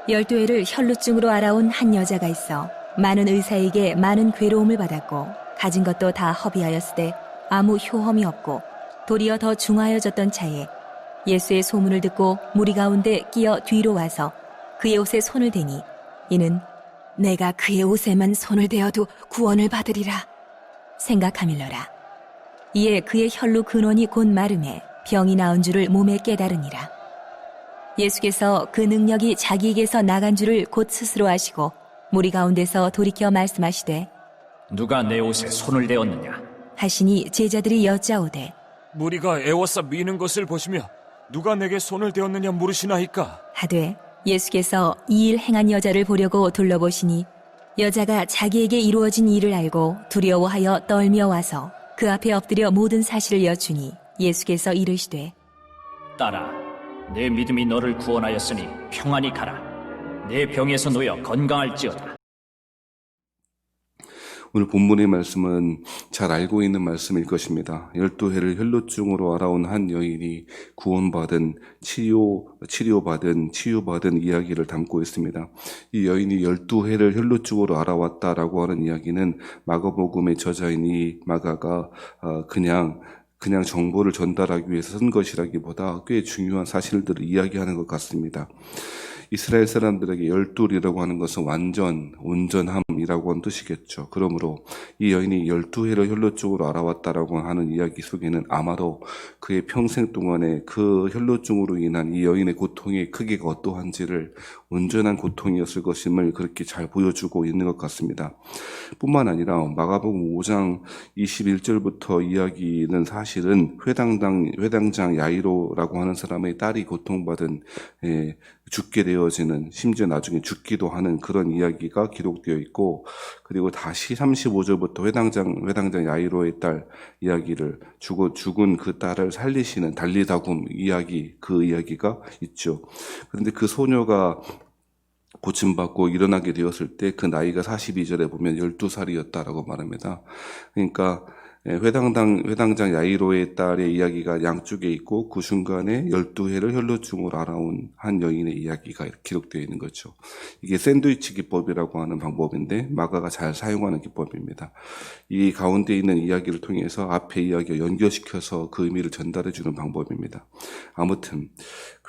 12회를 혈루증으로 알아온 한 여자가 있어 많은 의사에게 많은 괴로움을 받았고 가진 것도 다 허비하였으되 아무 효험이 없고 도리어 더 중하여졌던 차에 예수의 소문을 듣고 무리 가운데 끼어 뒤로 와서 그의 옷에 손을 대니 이는 내가 그의 옷에만 손을 대어도 구원을 받으리라 생각하밀러라. 이에 그의 혈루 근원이 곧 마름에 병이 나은 줄을 몸에 깨달으니라. 예수께서 그 능력이 자기에게서 나간 줄을 곧 스스로 아시고 무리 가운데서 돌이켜 말씀하시되 누가 내 옷에 손을 대었느냐? 하시니 제자들이 여짜오되 무리가 애워싸 미는 것을 보시며 누가 내게 손을 대었느냐 물으시나이까? 하되 예수께서 이 일 행한 여자를 보려고 둘러보시니 여자가 자기에게 이루어진 일을 알고 두려워하여 떨며 와서 그 앞에 엎드려 모든 사실을 여쭈니 예수께서 이르시되 딸아, 내 믿음이 너를 구원하였으니 평안히 가라. 내 병에서 놓여 건강할지어다. 오늘 본문의 말씀은 잘 알고 있는 말씀일 것입니다. 12회를 혈루증으로 알아온 한 여인이 구원받은 치유받은 이야기를 담고 있습니다. 이 여인이 12회를 혈루증으로 알아왔다라고 하는 이야기는 마가복음의 저자인 이 마가가 그냥 정보를 전달하기 위해서 쓴 것이라기보다 꽤 중요한 사실들을 이야기하는 것 같습니다. 이스라엘 사람들에게 열둘이라고 하는 것은 온전함이라고 하는 뜻이겠죠. 그러므로 이 여인이 12회를 혈루증으로 알아왔다라고 하는 이야기 속에는 아마도 그의 평생 동안에 그 혈루증으로 인한 이 여인의 고통의 크기가 어떠한지를 온전한 고통이었을 것임을 그렇게 잘 보여주고 있는 것 같습니다. 뿐만 아니라 마가복음 5장 21절부터 이야기는 사실은 회당장 야이로라고 하는 사람의 딸이 고통받은 죽게 되어지는, 심지어 나중에 죽기도 하는 그런 이야기가 기록되어 있고, 그리고 다시 35절부터 회당장 야이로의 딸 이야기를 죽은 그 딸을 살리시는 달리다굼 이야기, 그 이야기가 있죠. 그런데 그 소녀가 고침받고 일어나게 되었을 때 그 나이가 42절에 보면 12살이었다라고 말합니다. 그러니까 회당장 야이로의 딸의 이야기가 양쪽에 있고 그 중간에 12회를 혈루증으로 알아온 한 여인의 이야기가 기록되어 있는 거죠. 이게 샌드위치 기법이라고 하는 방법인데 마가가 잘 사용하는 기법입니다. 이 가운데 있는 이야기를 통해서 앞에 이야기와 연결시켜서 그 의미를 전달해 주는 방법입니다. 아무튼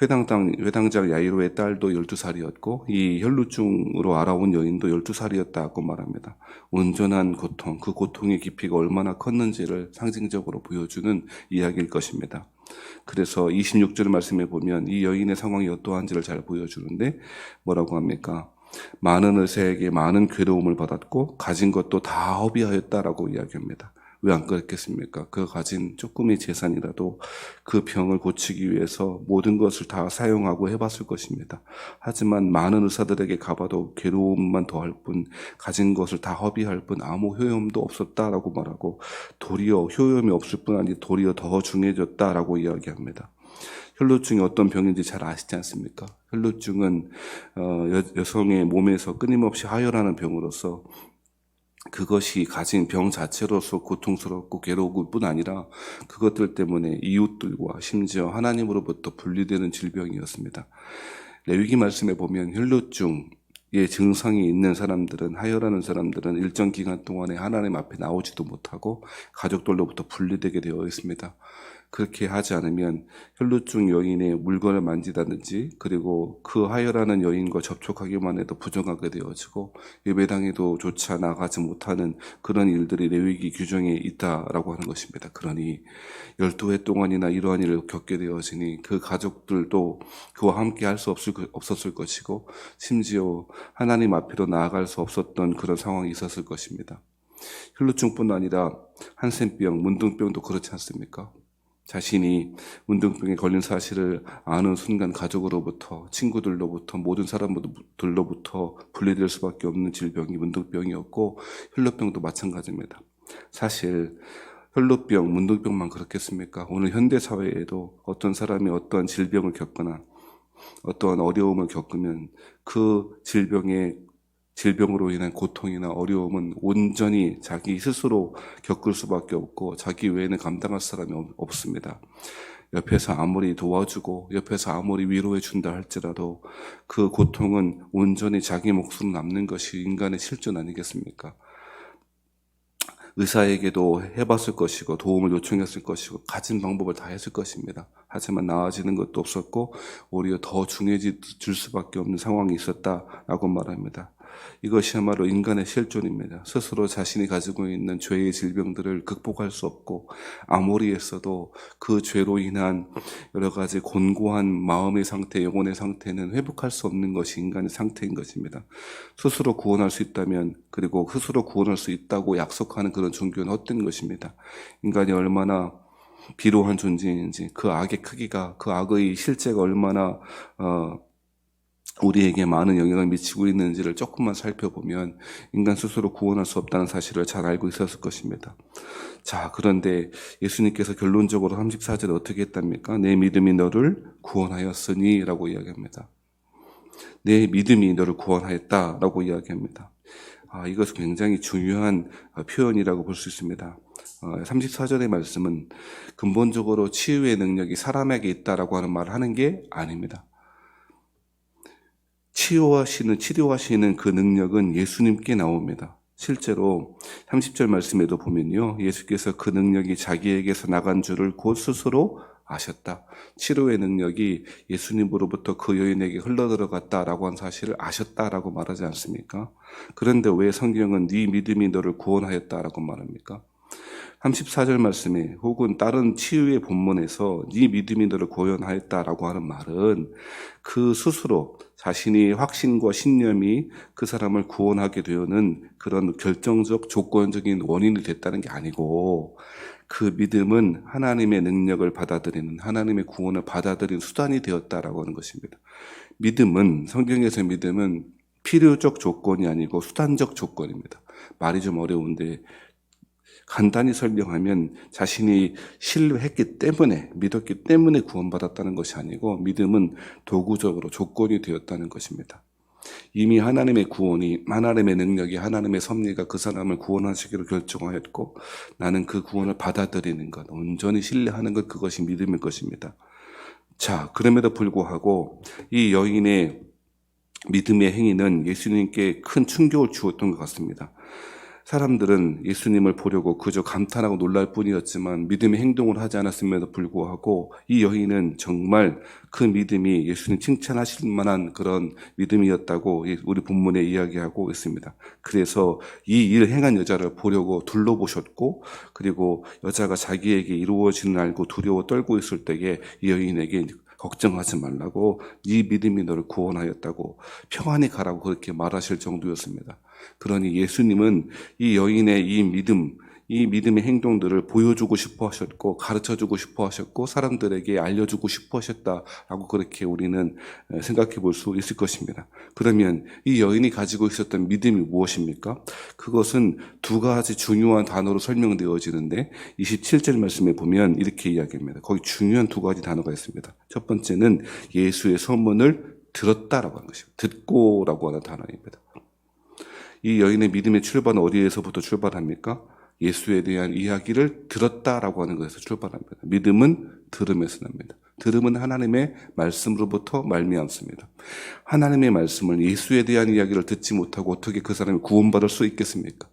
회당장 야이로의 딸도 12살이었고 이 혈루증으로 알아온 여인도 12살이었다고 말합니다. 온전한 고통, 그 고통의 깊이가 얼마나 컸는지를 상징적으로 보여주는 이야기일 것입니다. 그래서 26절 말씀에 보면 이 여인의 상황이 어떠한지를 잘 보여주는데 뭐라고 합니까? 많은 의사에게 많은 괴로움을 받았고 가진 것도 다 허비하였다라고 이야기합니다. 왜 안 그랬겠습니까? 그 가진 조금의 재산이라도 그 병을 고치기 위해서 모든 것을 다 사용하고 해봤을 것입니다. 하지만 많은 의사들에게 가봐도 괴로움만 더할 뿐, 가진 것을 다 허비할 뿐 아무 효험도 없었다라고 말하고, 도리어 효험이 없을 뿐 아니라 도리어 더 중해졌다라고 이야기합니다. 혈루증이 어떤 병인지 잘 아시지 않습니까? 혈루증은 여성의 몸에서 끊임없이 하혈하는 병으로서 그것이 가진 병 자체로서 고통스럽고 괴로울 뿐 아니라 그것들 때문에 이웃들과 심지어 하나님으로부터 분리되는 질병이었습니다. 레위기 말씀에 보면 혈루증의 증상이 있는 사람들은, 하혈하는 사람들은 일정 기간 동안에 하나님 앞에 나오지도 못하고 가족들로부터 분리되게 되어 있습니다. 그렇게 하지 않으면 혈루증 여인의 물건을 만지다든지, 그리고 그 하혈하는 여인과 접촉하기만 해도 부정하게 되어지고 예배당에도 조차 나가지 못하는 그런 일들이 레위기 규정에 있다라고 하는 것입니다. 그러니 12회 동안이나 이러한 일을 겪게 되어지니 그 가족들도 그와 함께 할 수 없었을 것이고, 심지어 하나님 앞으로 나아갈 수 없었던 그런 상황이 있었을 것입니다. 혈루증뿐 아니라 한센병, 문둥병도 그렇지 않습니까? 자신이 문둥병에 걸린 사실을 아는 순간 가족으로부터, 친구들로부터, 모든 사람들로부터 분리될 수밖에 없는 질병이 문둥병이었고, 혈루병도 마찬가지입니다. 사실 혈루병, 문둥병만 그렇겠습니까? 오늘 현대사회에도 어떤 사람이 어떠한 질병을 겪거나 어떠한 어려움을 겪으면 그 질병으로 인한 고통이나 어려움은 온전히 자기 스스로 겪을 수밖에 없고 자기 외에는 감당할 사람이 없습니다. 옆에서 아무리 도와주고 옆에서 아무리 위로해 준다 할지라도 그 고통은 온전히 자기 몫으로 남는 것이 인간의 실존 아니겠습니까? 의사에게도 해봤을 것이고 도움을 요청했을 것이고 가진 방법을 다 했을 것입니다. 하지만 나아지는 것도 없었고 오히려 더 중해질 수밖에 없는 상황이 있었다라고 말합니다. 이것이야말로 인간의 실존입니다. 스스로 자신이 가지고 있는 죄의 질병들을 극복할 수 없고 아무리 했어도 그 죄로 인한 여러 가지 곤고한 마음의 상태, 영혼의 상태는 회복할 수 없는 것이 인간의 상태인 것입니다. 스스로 구원할 수 있다면 그리고 스스로 구원할 수 있다고 약속하는 그런 종교는 헛된 것입니다. 인간이 얼마나 비로한 존재인지 그 악의 크기가 그 악의 실제가 얼마나 우리에게 많은 영향을 미치고 있는지를 조금만 살펴보면 인간 스스로 구원할 수 없다는 사실을 잘 알고 있었을 것입니다. 자, 그런데 예수님께서 결론적으로 34절에 어떻게 했답니까? 내 믿음이 너를 구원하였으니 라고 이야기합니다. 내 믿음이 너를 구원하였다 라고 이야기합니다. 이것은 굉장히 중요한 표현이라고 볼 수 있습니다. 34절의 말씀은 근본적으로 치유의 능력이 사람에게 있다라고 하는 말을 하는 게 아닙니다. 치료하시는 그 능력은 예수님께 나옵니다. 실제로 30절 말씀에도 보면요. 예수께서 그 능력이 자기에게서 나간 줄을 곧 스스로 아셨다. 치료의 능력이 예수님으로부터 그 여인에게 흘러들어갔다라고 한 사실을 아셨다라고 말하지 않습니까? 그런데 왜 성경은 네 믿음이 너를 구원하였다라고 말합니까? 34절 말씀에 혹은 다른 치유의 본문에서 네 믿음이 너를 구원하였다라고 하는 말은 그 스스로 자신이 확신과 신념이 그 사람을 구원하게 되는 그런 결정적 조건적인 원인이 됐다는 게 아니고 그 믿음은 하나님의 능력을 받아들이는 하나님의 구원을 받아들이는 수단이 되었다라고 하는 것입니다. 믿음은 성경에서 믿음은 필요적 조건이 아니고 수단적 조건입니다. 말이 좀 어려운데 간단히 설명하면 자신이 신뢰했기 때문에 믿었기 때문에 구원받았다는 것이 아니고 믿음은 도구적으로 조건이 되었다는 것입니다. 이미 하나님의 구원이 하나님의 능력이 하나님의 섭리가 그 사람을 구원하시기로 결정하였고 나는 그 구원을 받아들이는 것 온전히 신뢰하는 것 그것이 믿음일 것입니다. 자, 그럼에도 불구하고 이 여인의 믿음의 행위는 예수님께 큰 충격을 주었던 것 같습니다. 사람들은 예수님을 보려고 그저 감탄하고 놀랄 뿐이었지만 믿음의 행동을 하지 않았음에도 불구하고 이 여인은 정말 그 믿음이 예수님 칭찬하실 만한 그런 믿음이었다고 우리 본문에 이야기하고 있습니다. 그래서 이 일을 행한 여자를 보려고 둘러보셨고 그리고 여자가 자기에게 이루어지는 알고 두려워 떨고 있을 때에 이 여인에게 걱정하지 말라고 네 믿음이 너를 구원하였다고 평안히 가라고 그렇게 말하실 정도였습니다. 그러니 예수님은 이 여인의 이 믿음의 행동들을 보여주고 싶어 하셨고 가르쳐주고 싶어 하셨고 사람들에게 알려주고 싶어 하셨다라고 그렇게 우리는 생각해 볼 수 있을 것입니다. 그러면 이 여인이 가지고 있었던 믿음이 무엇입니까? 그것은 두 가지 중요한 단어로 설명되어지는데 27절 말씀에 보면 이렇게 이야기합니다. 거기 중요한 두 가지 단어가 있습니다. 첫 번째는 예수의 소문을 들었다라고 하는 것입니다. 듣고라고 하는 단어입니다. 이 여인의 믿음의 출발은 어디에서부터 출발합니까? 예수에 대한 이야기를 들었다라고 하는 것에서 출발합니다. 믿음은 들음에서 납니다. 들음은 하나님의 말씀으로부터 말미암습니다. 하나님의 말씀을 예수에 대한 이야기를 듣지 못하고 어떻게 그 사람이 구원받을 수 있겠습니까?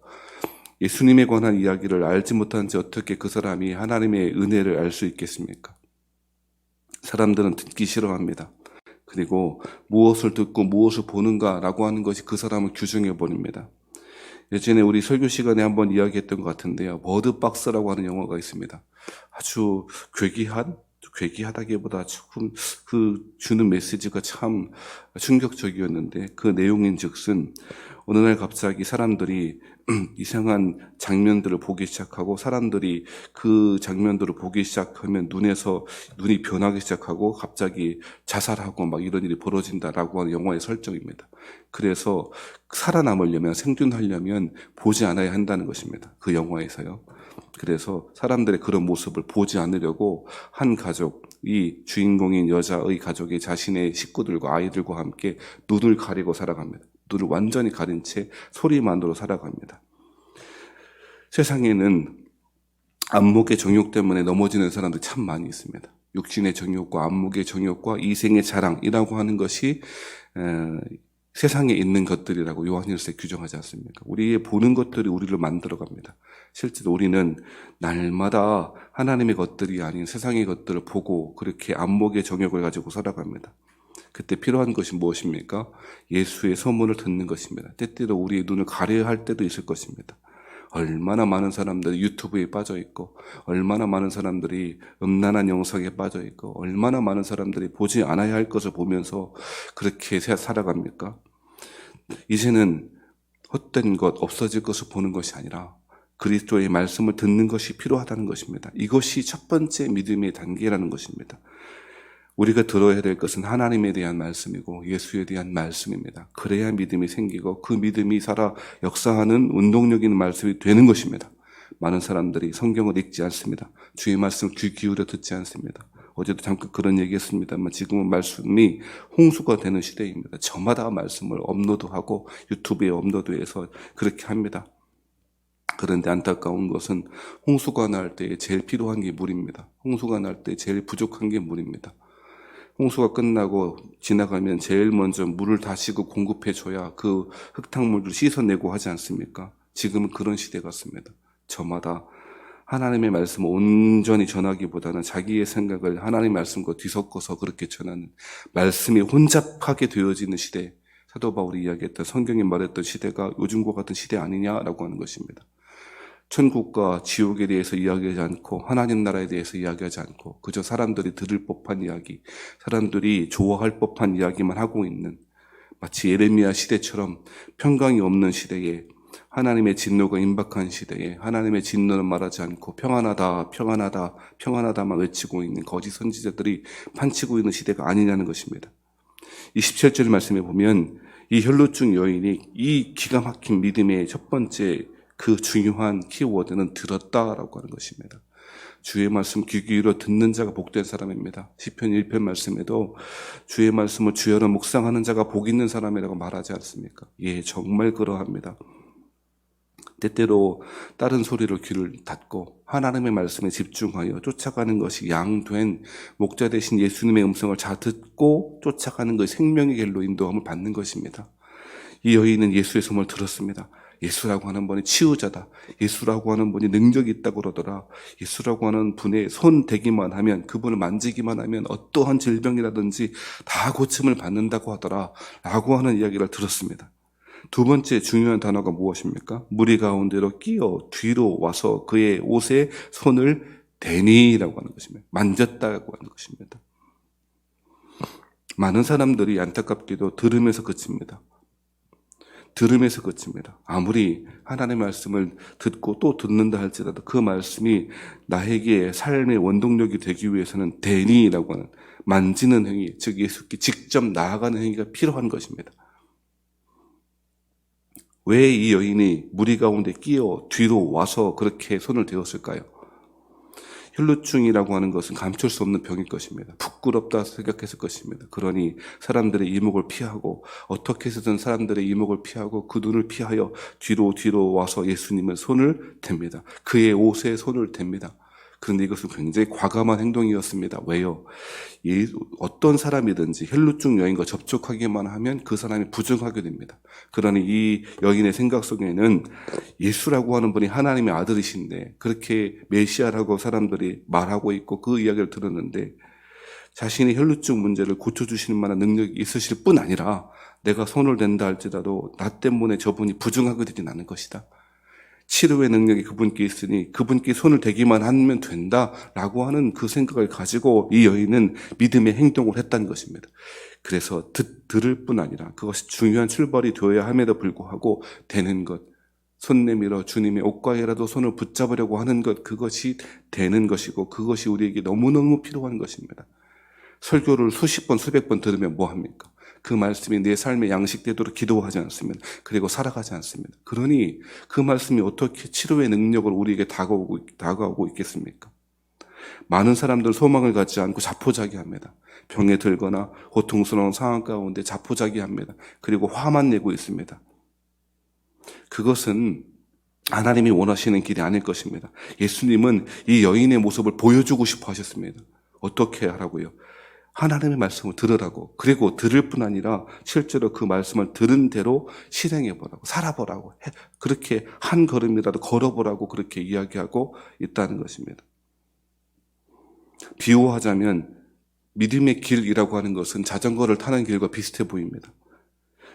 예수님에 관한 이야기를 알지 못한 채 어떻게 그 사람이 하나님의 은혜를 알 수 있겠습니까? 사람들은 듣기 싫어합니다. 그리고 무엇을 듣고 무엇을 보는가라고 하는 것이 그 사람을 규정해 버립니다. 예전에 우리 설교 시간에 한번 이야기했던 것 같은데요. 버드박스라고 하는 영화가 있습니다. 아주 괴기하다기보다 조금 그 주는 메시지가 참 충격적이었는데 그 내용인즉슨 어느 날 갑자기 사람들이 이상한 장면들을 보기 시작하고 사람들이 그 장면들을 보기 시작하면 눈이 변하기 시작하고 갑자기 자살하고 막 이런 일이 벌어진다라고 하는 영화의 설정입니다. 그래서 살아남으려면 생존하려면 보지 않아야 한다는 것입니다. 그 영화에서요. 그래서 사람들의 그런 모습을 보지 않으려고 한 가족, 이 주인공인 여자의 가족이 자신의 식구들과 아이들과 함께 눈을 가리고 살아갑니다. 눈을 완전히 가린 채 소리만으로 살아갑니다. 세상에는 안목의 정욕 때문에 넘어지는 사람들이 참 많이 있습니다. 육신의 정욕과 안목의 정욕과 이생의 자랑이라고 하는 것이 세상에 있는 것들이라고 요한일서에 규정하지 않습니까? 우리의 보는 것들이 우리를 만들어갑니다. 실제로 우리는 날마다 하나님의 것들이 아닌 세상의 것들을 보고 그렇게 안목의 정욕을 가지고 살아갑니다. 그때 필요한 것이 무엇입니까? 예수의 소문을 듣는 것입니다. 때때로 우리의 눈을 가려야 할 때도 있을 것입니다. 얼마나 많은 사람들이 유튜브에 빠져 있고, 얼마나 많은 사람들이 음란한 영상에 빠져 있고, 얼마나 많은 사람들이 보지 않아야 할 것을 보면서 그렇게 살아갑니까? 이제는 헛된 것, 없어질 것을 보는 것이 아니라 그리스도의 말씀을 듣는 것이 필요하다는 것입니다. 이것이 첫 번째 믿음의 단계라는 것입니다. 우리가 들어야 될 것은 하나님에 대한 말씀이고 예수에 대한 말씀입니다. 그래야 믿음이 생기고 그 믿음이 살아 역사하는 운동력 있는 말씀이 되는 것입니다. 많은 사람들이 성경을 읽지 않습니다. 주의 말씀 귀 기울여 듣지 않습니다. 어제도 잠깐 그런 얘기했습니다만 지금은 말씀이 홍수가 되는 시대입니다. 저마다 말씀을 업로드하고 유튜브에 업로드해서 그렇게 합니다. 그런데 안타까운 것은 홍수가 날 때 제일 필요한 게 물입니다. 홍수가 날 때 제일 부족한 게 물입니다. 홍수가 끝나고 지나가면 제일 먼저 물을 다시고 공급해줘야 그 흙탕물을 씻어내고 하지 않습니까? 지금은 그런 시대 같습니다. 저마다 하나님의 말씀을 온전히 전하기보다는 자기의 생각을 하나님의 말씀과 뒤섞어서 그렇게 전하는 말씀이 혼잡하게 되어지는 시대, 사도 바울이 이야기했던 성경이 말했던 시대가 요즘과 같은 시대 아니냐라고 하는 것입니다. 천국과 지옥에 대해서 이야기하지 않고 하나님 나라에 대해서 이야기하지 않고 그저 사람들이 들을 법한 이야기, 사람들이 좋아할 법한 이야기만 하고 있는 마치 예레미야 시대처럼 평강이 없는 시대에 하나님의 진노가 임박한 시대에 하나님의 진노는 말하지 않고 평안하다, 평안하다, 평안하다만 외치고 있는 거짓 선지자들이 판치고 있는 시대가 아니냐는 것입니다. 이 17절 말씀에 보면 이 혈루증 여인이 이 기가 막힌 믿음의 첫 번째 그 중요한 키워드는 들었다라고 하는 것입니다. 주의 말씀 귀 기울여 듣는 자가 복된 사람입니다. 시편 1편 말씀에도 주의 말씀을 주여로 묵상하는 자가 복 있는 사람이라고 말하지 않습니까? 예, 정말 그러합니다. 때때로 다른 소리로 귀를 닫고 하나님의 말씀에 집중하여 쫓아가는 것이 양된 목자 되신 예수님의 음성을 잘 듣고 쫓아가는 것이 생명의 길로 인도함을 받는 것입니다. 이 여인은 예수의 소문을 들었습니다. 예수라고 하는 분이 치유자다. 예수라고 하는 분이 능력이 있다고 그러더라. 예수라고 하는 분의 손 대기만 하면, 그분을 만지기만 하면 어떠한 질병이라든지 다 고침을 받는다고 하더라. 라고 하는 이야기를 들었습니다. 두 번째 중요한 단어가 무엇입니까? 무리 가운데로 끼어 뒤로 와서 그의 옷에 손을 대니라고 하는 것입니다. 만졌다고 하는 것입니다. 많은 사람들이 안타깝게도 들으면서 그칩니다. 들으면서 그칩니다. 아무리 하나님의 말씀을 듣고 또 듣는다 할지라도 그 말씀이 나에게 삶의 원동력이 되기 위해서는 대니라고 하는 만지는 행위, 즉 예수께 직접 나아가는 행위가 필요한 것입니다. 왜 이 여인이 무리 가운데 끼어 뒤로 와서 그렇게 손을 대었을까요? 혈루증이라고 하는 것은 감출 수 없는 병일 것입니다. 부끄럽다 생각했을 것입니다. 그러니 사람들의 이목을 피하고 어떻게 해서든 사람들의 이목을 피하고 그 눈을 피하여 뒤로 와서 예수님의 손을 댑니다. 그의 옷에 손을 댑니다. 그런데 이것은 굉장히 과감한 행동이었습니다. 왜요? 어떤 사람이든지 혈루증 여인과 접촉하기만 하면 그 사람이 부정하게 됩니다. 그러니 이 여인의 생각 속에는 예수라고 하는 분이 하나님의 아들이신데 그렇게 메시아라고 사람들이 말하고 있고 그 이야기를 들었는데 자신의 혈루증 문제를 고쳐주시는 만한 능력이 있으실 뿐 아니라 내가 손을 댄다 할지라도 나 때문에 저분이 부정하게 되진 않을 것이다. 치료의 능력이 그분께 있으니 그분께 손을 대기만 하면 된다라고 하는 그 생각을 가지고 이 여인은 믿음의 행동을 했다는 것입니다. 그래서 들을 뿐 아니라 그것이 중요한 출발이 되어야 함에도 불구하고 되는 것, 손 내밀어 주님의 옷가에라도 손을 붙잡으려고 하는 것, 그것이 되는 것이고 그것이 우리에게 너무너무 필요한 것입니다. 설교를 수십 번, 수백 번 들으면 뭐합니까? 그 말씀이 내 삶의 양식되도록 기도하지 않습니다. 그리고 살아가지 않습니다. 그러니 그 말씀이 어떻게 치료의 능력을 우리에게 다가오고 있겠습니까? 많은 사람들은 소망을 갖지 않고 자포자기합니다. 병에 들거나 고통스러운 상황 가운데 자포자기합니다. 그리고 화만 내고 있습니다. 그것은 하나님이 원하시는 길이 아닐 것입니다. 예수님은 이 여인의 모습을 보여주고 싶어 하셨습니다. 어떻게 하라고요? 하나님의 말씀을 들으라고. 그리고 들을 뿐 아니라 실제로 그 말씀을 들은 대로 실행해 보라고, 살아보라고, 그렇게 한 걸음이라도 걸어보라고 그렇게 이야기하고 있다는 것입니다. 비유하자면 믿음의 길이라고 하는 것은 자전거를 타는 길과 비슷해 보입니다.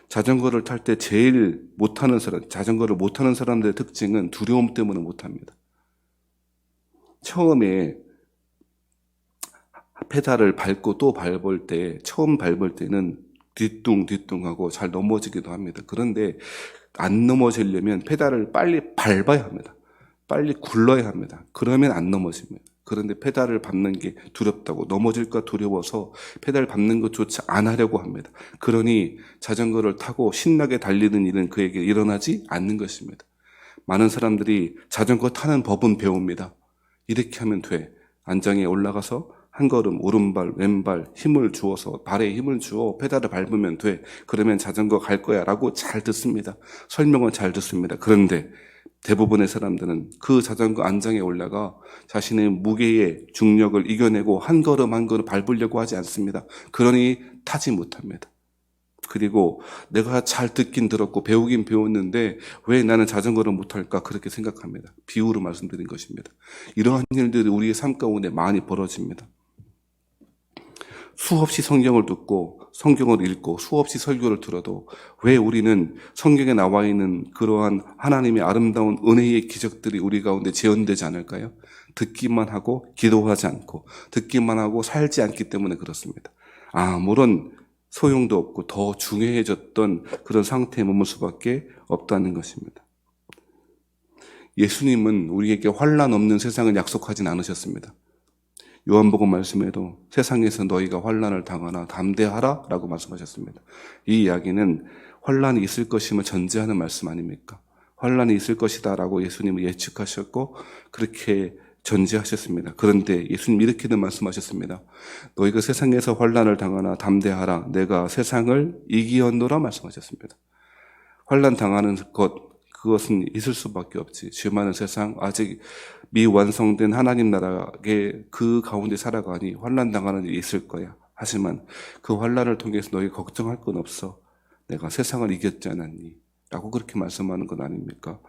자전거를 탈 때 제일 못하는 사람, 자전거를 못하는 사람들의 특징은 두려움 때문에 못합니다. 처음에 페달을 밟고 또 밟을 때, 처음 밟을 때는 뒤뚱뒤뚱하고 잘 넘어지기도 합니다. 그런데 안 넘어지려면 페달을 빨리 밟아야 합니다. 빨리 굴러야 합니다. 그러면 안 넘어집니다. 그런데 페달을 밟는 게 두렵다고, 넘어질까 두려워서 페달 밟는 것조차 안 하려고 합니다. 그러니 자전거를 타고 신나게 달리는 일은 그에게 일어나지 않는 것입니다. 많은 사람들이 자전거 타는 법은 배웁니다. 이렇게 하면 돼. 안장에 올라가서 한 걸음 오른발 왼발 힘을 주어서, 발에 힘을 주어 페달을 밟으면 돼. 그러면 자전거 갈 거야 라고 잘 듣습니다. 설명은 잘 듣습니다. 그런데 대부분의 사람들은 그 자전거 안장에 올라가 자신의 무게의 중력을 이겨내고 한 걸음 한 걸음 밟으려고 하지 않습니다. 그러니 타지 못합니다. 그리고 내가 잘 듣긴 들었고 배우긴 배웠는데 왜 나는 자전거를 못할까 그렇게 생각합니다. 비유로 말씀드린 것입니다. 이러한 일들이 우리의 삶 가운데 많이 벌어집니다. 수없이 성경을 듣고 성경을 읽고 수없이 설교를 들어도 왜 우리는 성경에 나와 있는 그러한 하나님의 아름다운 은혜의 기적들이 우리 가운데 재현되지 않을까요? 듣기만 하고 기도하지 않고 듣기만 하고 살지 않기 때문에 그렇습니다. 아무런 소용도 없고 더 중요해졌던 그런 상태에 머물 수밖에 없다는 것입니다. 예수님은 우리에게 환난 없는 세상을 약속하진 않으셨습니다. 요한복음 말씀에도 세상에서 너희가 환난을 당하나 담대하라 라고 말씀하셨습니다. 이 이야기는 환난이 있을 것임을 전제하는 말씀 아닙니까? 환난이 있을 것이다 라고 예수님을 예측하셨고 그렇게 전제하셨습니다. 그런데 예수님 이렇게도 말씀하셨습니다. 너희가 세상에서 환난을 당하나 담대하라. 내가 세상을 이기었노라 말씀하셨습니다. 환난 당하는 그것은 있을 수밖에 없지. 죄 많은 세상, 아직 미완성된 하나님 나라의 그 가운데 살아가니 환난 당하는 일이 있을 거야. 하지만 그 환난을 통해서 너희 걱정할 건 없어. 내가 세상을 이겼지 않았니? 라고 그렇게 말씀하는 건 아닙니까?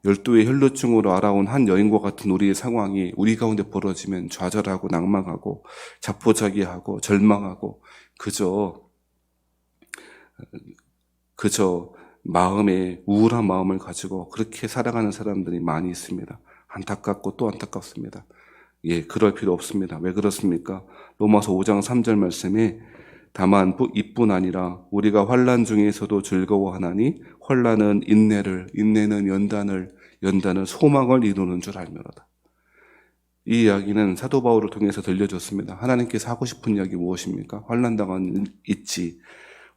12의 혈루증으로 알아온 한 여인과 같은 우리의 상황이 우리 가운데 벌어지면 좌절하고 낭망하고 자포자기하고 절망하고 그저 마음에 우울한 마음을 가지고 그렇게 살아가는 사람들이 많이 있습니다. 안타깝고 또 안타깝습니다. 그럴 필요 없습니다. 왜 그렇습니까? 로마서 5장 3절 말씀에 다만 이뿐 아니라 우리가 환난 중에서도 즐거워하나니 환난은 인내를, 인내는 연단을 소망을 이루는 줄 알미로다. 이 이야기는 사도 바울을 통해서 들려줬습니다. 하나님께서 하고 싶은 이야기 무엇입니까? 환난 당한 있지.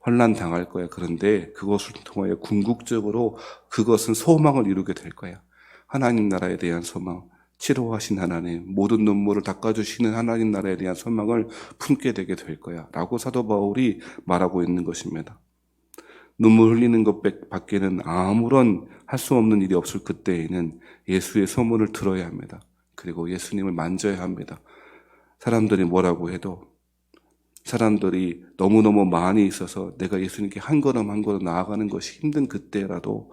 환난 당할 거야. 그런데 그것을 통하여 궁극적으로 그것은 소망을 이루게 될 거야. 하나님 나라에 대한 소망, 치료하신 하나님, 모든 눈물을 닦아주시는 하나님 나라에 대한 소망을 품게 되게 될 거야 라고 사도 바울이 말하고 있는 것입니다. 눈물 흘리는 것 밖에는 아무런 할 수 없는 일이 없을 그때에는 예수의 소문을 들어야 합니다. 그리고 예수님을 만져야 합니다. 사람들이 뭐라고 해도, 사람들이 너무너무 많이 있어서 내가 예수님께 한 걸음 한 걸음 나아가는 것이 힘든 그때라도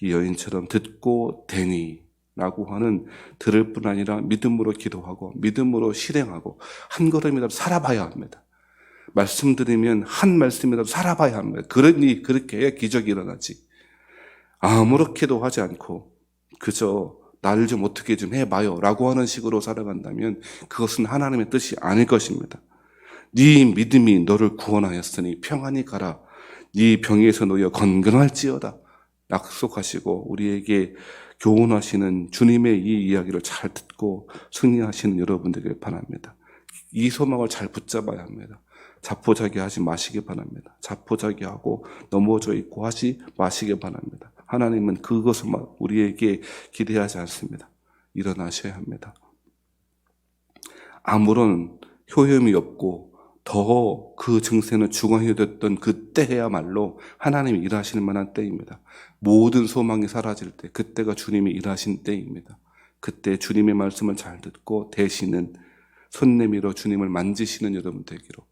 이 여인처럼 듣고 되니 라고 하는, 들을 뿐 아니라 믿음으로 기도하고 믿음으로 실행하고 한 걸음이라도 살아봐야 합니다. 말씀 들으면 한 말씀이라도 살아봐야 합니다. 그러니 그렇게 해야 기적이 일어나지. 아무렇게도 하지 않고 그저 나를 좀 어떻게 좀 해봐요 라고 하는 식으로 살아간다면 그것은 하나님의 뜻이 아닐 것입니다. 네 믿음이 너를 구원하였으니 평안히 가라. 네 병에서 놓여 건강할지어다 약속하시고 우리에게 교훈하시는 주님의 이 이야기를 잘 듣고 승리하시는 여러분 되길 바랍니다. 이 소망을 잘 붙잡아야 합니다. 자포자기하지 마시기 바랍니다. 자포자기하고 넘어져 있고 하지 마시기 바랍니다. 하나님은 그것을 우리에게 기대하지 않습니다. 일어나셔야 합니다. 아무런 효험이 없고 더 그 증세는 중앙이 됐던 그때야말로 하나님이 일하실 만한 때입니다. 모든 소망이 사라질 때, 그때가 주님이 일하신 때입니다. 그때 주님의 말씀을 잘 듣고 되시는, 손 내밀어 주님을 만지시는 여러분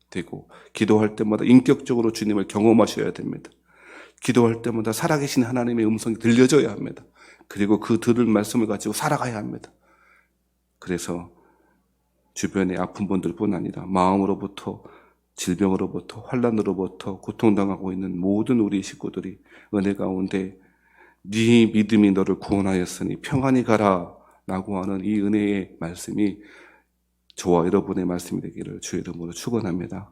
되고 기도할 때마다 인격적으로 주님을 경험하셔야 됩니다. 기도할 때마다 살아계신 하나님의 음성이 들려져야 합니다. 그리고 그 들을 말씀을 가지고 살아가야 합니다. 그래서 주변의 아픈 분들뿐 아니라 마음으로부터 질병으로부터 환난으로부터 고통당하고 있는 모든 우리 식구들이 은혜 가운데 네 믿음이 너를 구원하였으니 평안히 가라 라고 하는 이 은혜의 말씀이 저와 여러분의 말씀이 되기를 주의 이름으로 축원합니다.